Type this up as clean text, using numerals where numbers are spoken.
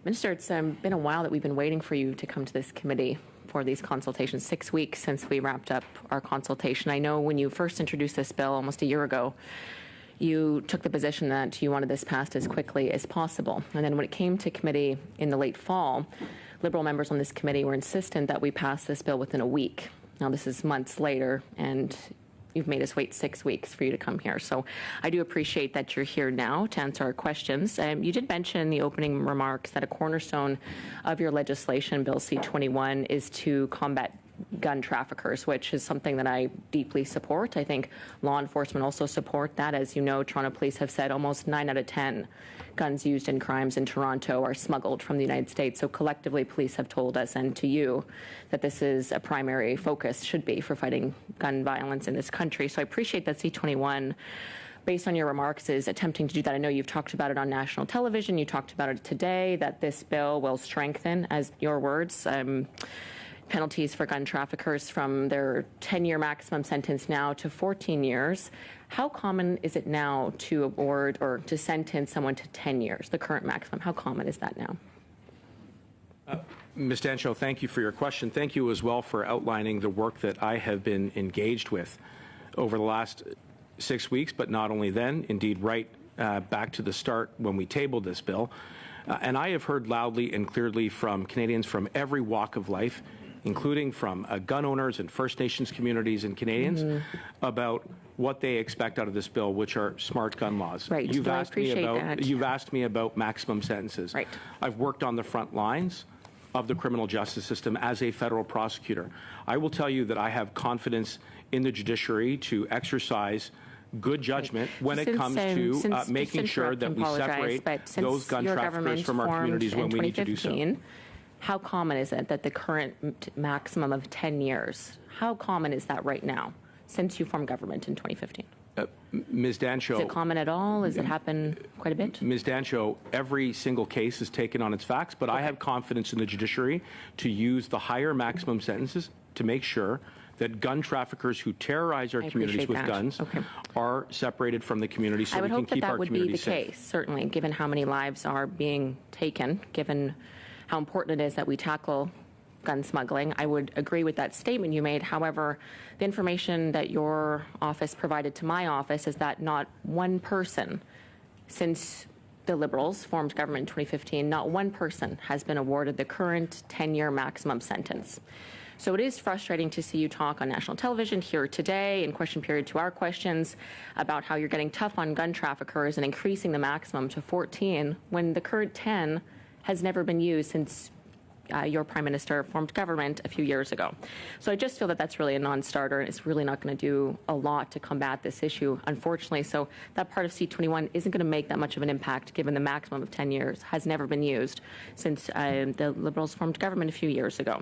Minister, it's been a while that we've been waiting for you to come to this committee for these consultations, 6 weeks since we wrapped up our consultation. I know when you first introduced this bill almost a year ago, you took the position that you wanted this passed as quickly as possible. And then when it came to committee in the late fall, Liberal members on this committee were insistent that we pass this bill within a week. Now, this is months later, and you've made us wait 6 weeks for you to come here. So I do appreciate that you're here now to answer our questions. You did mention in the opening remarks that a cornerstone of your legislation, Bill C-21, is to combat gun traffickers, which is something that I deeply support. I think law enforcement also support that. As you know, Toronto police have said almost 9 out of 10 guns used in crimes in Toronto are smuggled from the United States. So collectively, police have told us and to you that this is a primary focus, should be, for fighting gun violence in this country. So I appreciate that C-21, based on your remarks, is attempting to do that. I know you've talked about it on national television. You talked about it today, that this bill will strengthen, as your words, penalties for gun traffickers from their 10-year maximum sentence now to 14 years. How common is it now to award or to sentence someone to 10 years, the current maximum? How common is that now? Ms. Dancho, thank you for your question. Thank you as well for outlining the work that I have been engaged with over the last 6 weeks, but not only then, indeed right back to the start when we tabled this bill. And I have heard loudly and clearly from Canadians from every walk of life, including from gun owners and First Nations communities and Canadians, about what they expect out of this bill, which are smart gun laws. Right. You've asked me about maximum sentences. Right. I've worked on the front lines of the criminal justice system as a federal prosecutor. I will tell you that I have confidence in the judiciary to exercise good judgment when it comes to making sure that we separate those gun traffickers from our communities when we need to do so. How common is it that the current maximum of 10 years, how common is that right now since you formed government in 2015? Ms. Dancho. Is it common at all? Does it happen quite a bit? Ms. Dancho, every single case is taken on its facts, but I have confidence in the judiciary to use the higher maximum sentences to make sure that gun traffickers who terrorize our communities with guns are separated from the community so we can keep our communities safe. I would hope that that would be the case, certainly, given how many lives are being taken, given how important it is that we tackle gun smuggling. I would agree with that statement you made. However, the information that your office provided to my office is that not one person, since the Liberals formed government in 2015, not one person has been awarded the current 10-year maximum sentence. So it is frustrating to see you talk on national television here today in question period to our questions about how you're getting tough on gun traffickers and increasing the maximum to 14 when the current 10 has never been used since your Prime Minister formed government a few years ago. So I just feel that that's really a non-starter. It's really not going to do a lot to combat this issue, unfortunately. So that part of C-21 isn't going to make that much of an impact given the maximum of 10 years has never been used since the Liberals formed government a few years ago.